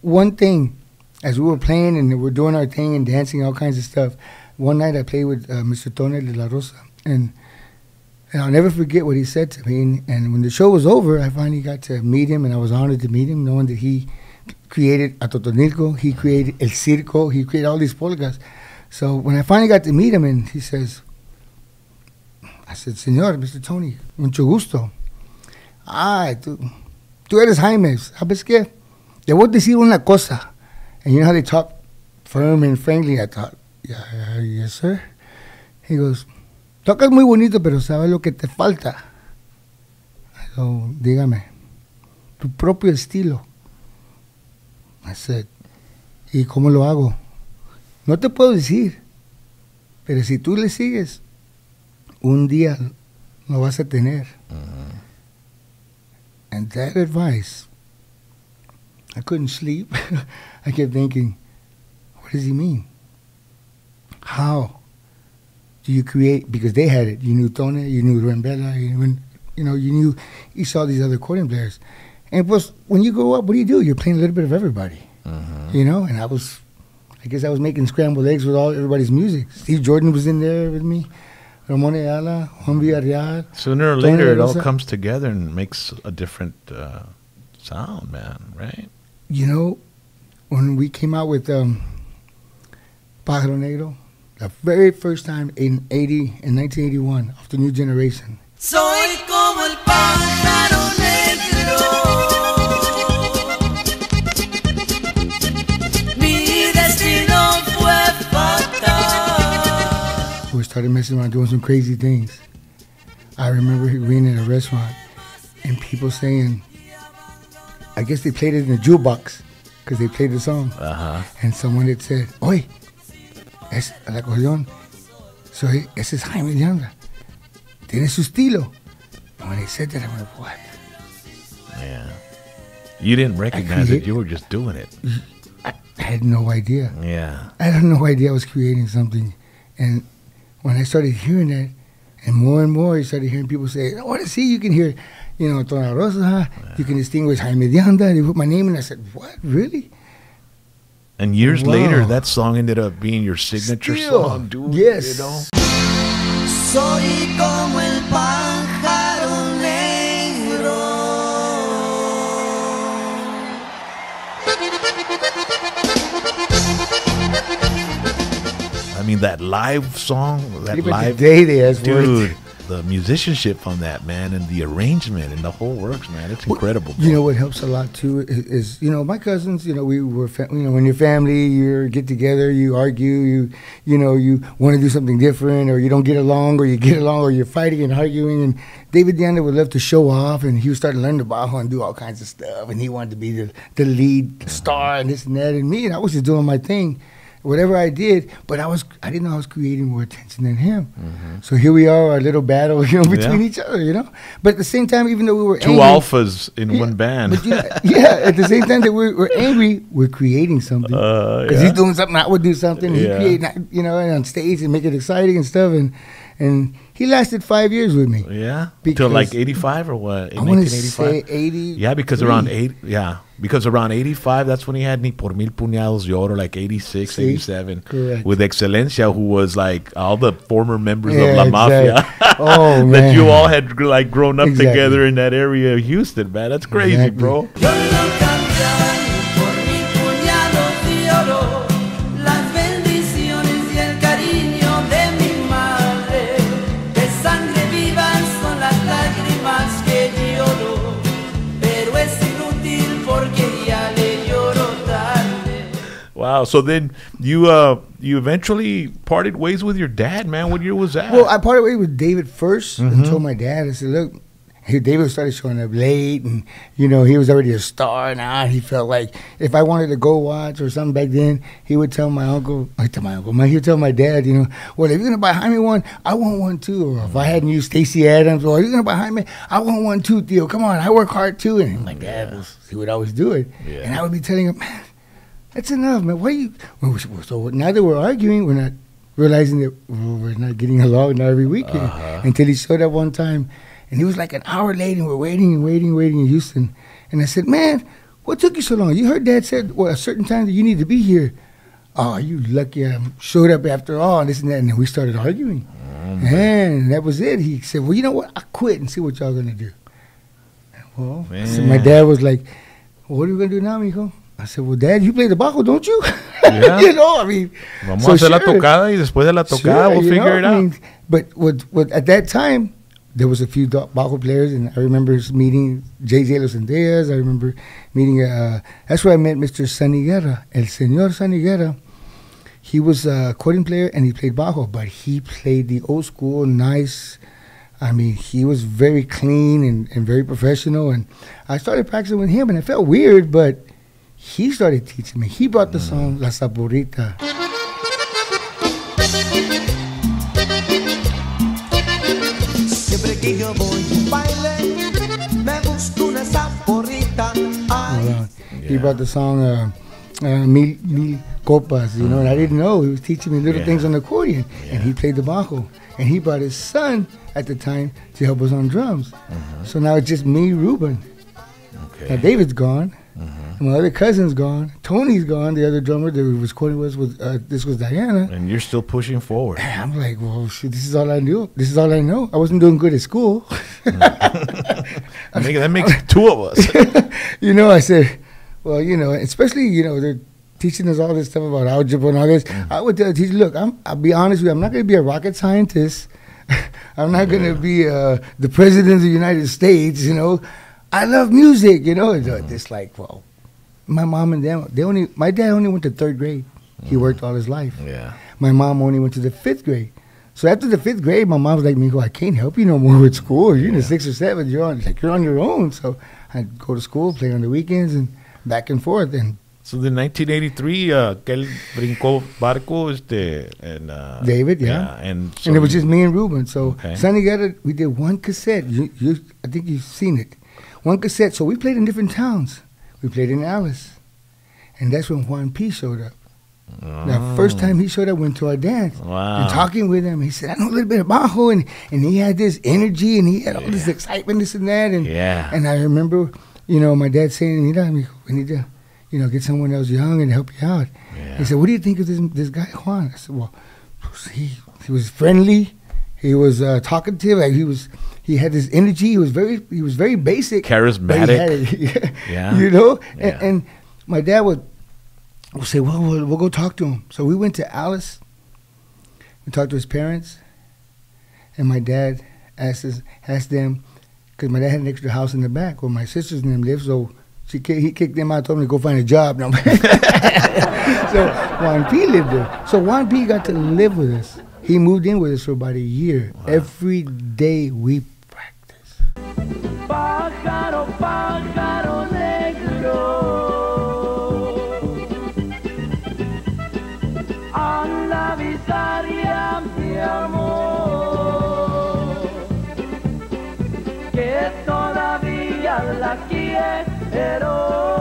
one thing, as we were playing and we were doing our thing and dancing, all kinds of stuff, one night I played with Mr. Tony de la Rosa, and I'll never forget what he said to me. And when the show was over, I finally got to meet him, and I was honored to meet him, knowing that he created a Totonilco, he created El Circo, he created all these polkas. So when I finally got to meet him, and he says, I said, Señor, Mr. Tony, mucho gusto. Tú eres Jaime. ¿Sabes qué? Te voy a decir una cosa. And you know how they talk firm and friendly? I thought, yeah, yes, sir. He goes, tocas muy bonito, pero ¿sabes lo que te falta? I go, dígame, tu propio estilo. I said, ¿y cómo lo hago? No te puedo decir, pero si tú le sigues, un día lo vas a tener. And that advice, I couldn't sleep. I kept thinking, what does he mean? How do you create? Because they had it. You knew Tone, you knew Rambella, you saw these other accordion players. And plus, when you grow up, what do? You're playing a little bit of everybody, you know? And I guess I was making scrambled eggs with everybody's music. Steve Jordan was in there with me. Ramon Ayala, Juan Villarreal. Sooner or later, it all comes together and makes a different sound, man, right? You know, when we came out with Pájaro Negro, the very first time in 1981, of the New Generation. Soy como el pájaro negro, mi destino fue fatal. We started messing around doing some crazy things. I remember being in a restaurant and people saying, I guess they played it in the jukebox because they played the song. And someone had said, Oye, es el acordeón. So ese es Jaime de Anda. Tiene su estilo. And when they said that, I went, what? Yeah. You didn't recognize it. You were just doing it. I had no idea. Yeah. I had no idea I was creating something. And when I started hearing that, and more, I started hearing people say, I want to see, you can hear, Tona Rosa, you can distinguish Jaime de Anda. They put my name in. I said, what, really? And years later, that song ended up being your signature song, dude. Yes. You know? Soy como el pájaro negro. I mean, that live song, dude, the musicianship on that, man, and the arrangement and the whole works, man, it's incredible. You know what helps a lot too is my cousins. We were, when your family, you get together, you argue, you want to do something different, or you don't get along, or you get along, or you're fighting and arguing. And David Deanda would love to show off, and he would start to learn the bajo and do all kinds of stuff, and he wanted to be the lead star and this and that. And me, I was just doing my thing. Whatever I did, but I didn't know I was creating more attention than him. So here we are, our little battle, between each other, But at the same time, even though we were two angry, alphas in one band. But at the same time that we're angry, we're creating something. Because he's doing something, I would do something. He created, and on stage and make it exciting and stuff. And he lasted 5 years with me. Yeah, till like 85 or what? I want to say 80. Yeah, because around 85, that's when he had Ni por mil puñados de oro, like 86, 87. Correct. With Excelencia, who was like all the former members of La Mafia. Oh, man. That you all had like grown up together in that area of Houston, man. That's crazy, bro. Wow. So then you eventually parted ways with your dad, man. What year was that? Well, I parted ways with David first and told my dad, I said, look, David started showing up late, and, he was already a star now. He felt like if I wanted to go watch or something back then, he would tell my uncle, he would tell my dad, well, if you're going to buy Jaime one, I want one too. Or if I hadn't used Stacey Adams, or you're going to buy Jaime, I want one too, Theo. Come on, I work hard too. And my dad, he would always do it. Yeah. And I would be telling him, man, that's enough, man. Why you? So now that we're arguing, we're not realizing that we're not getting along now every weekend. Until he showed up one time, and he was like an hour late, and we're waiting in Houston. And I said, man, what took you so long? You heard Dad said, well, a certain time that you need to be here. Oh, you lucky I showed up after all, and this and that. And then we started arguing. And that was it. He said, well, you know what? I quit and see what y'all going to do. Well, so my dad was like, well, what are we going to do now, mijo? I said, well, Dad, you play the bajo, don't you? Yeah. You know, I mean. Vamos a hacer la tocada y después de la tocada we'll figure it out. I mean, but with, at that time, there was a few bajo players, and I remember meeting J.J. Los Andeas. I remember meeting, that's where I met Mr. Sonny Guerra, El Señor Sonny Guerra. He was a accordion player, and he played bajo, but he played the old school, nice. I mean, he was very clean and very professional, and I started practicing with him, and it felt weird, but he started teaching me. He brought the song La Saborita. Siempre que yo voy a un baile, me busco una saborita. He brought the song Mil Copas, you know, and I didn't know. He was teaching me little things on the accordion, and he played the bajo. And he brought his son at the time to help us on drums. So now it's just me, Ruben. Okay. Now David's gone. And my other cousin's gone. Tony's gone. The other drummer that was recording with us this was Diana. And you're still pushing forward. And I'm like, well, shoot, this is all I knew. This is all I know. I wasn't doing good at school. That makes two of us. You know, I said, well, you know, especially, you know, they're teaching us all this stuff about algebra and all this. I would tell the teacher, look, I'll be honest with you, I'm not going to be a rocket scientist. I'm not going to be the president of the United States, you know. I love music, you know. It's like, well, my mom and them, my dad only went to 3rd grade. He worked all his life. Yeah. My mom only went to the 5th grade. So after the 5th grade, my mom was like, Mijo, I can't help you no more with school. You're in the 6th or 7th. You're on your own. So I'd go to school, play on the weekends, and back and forth. And so in 1983, Kel brincó barco, and David, yeah. And it was just me and Ruben. So Okay. Sonny Guerra, we did one cassette. I think you've seen it. One cassette. So we played in different towns. We played in Alice. And that's when Juan P. showed up. The first time he showed up, went to our dance. Wow. And talking with him, he said, I know a little bit of bajo. And he had this energy, and he had all this excitement, this and that. And I remember, you know, my dad saying, we need to, you know, get someone else young and help you out. Yeah. He said, what do you think of this guy, Juan? I said, well, he was friendly. He was talkative. Like he had this energy. He was very basic. Charismatic. Yeah. You know? And my dad would say, well, we'll go talk to him. So we went to Alice. We talked to his parents. And my dad asked them, because my dad had an extra house in the back where my sisters and them lived, so he kicked them out, told them to go find a job. No. So Juan P. lived there. So Juan P. got to live with us. He moved in with us for about a year. Wow. Every day we practice. Pájaro, pájaro negro, al avisar ya mi amor, que todavía la quiero.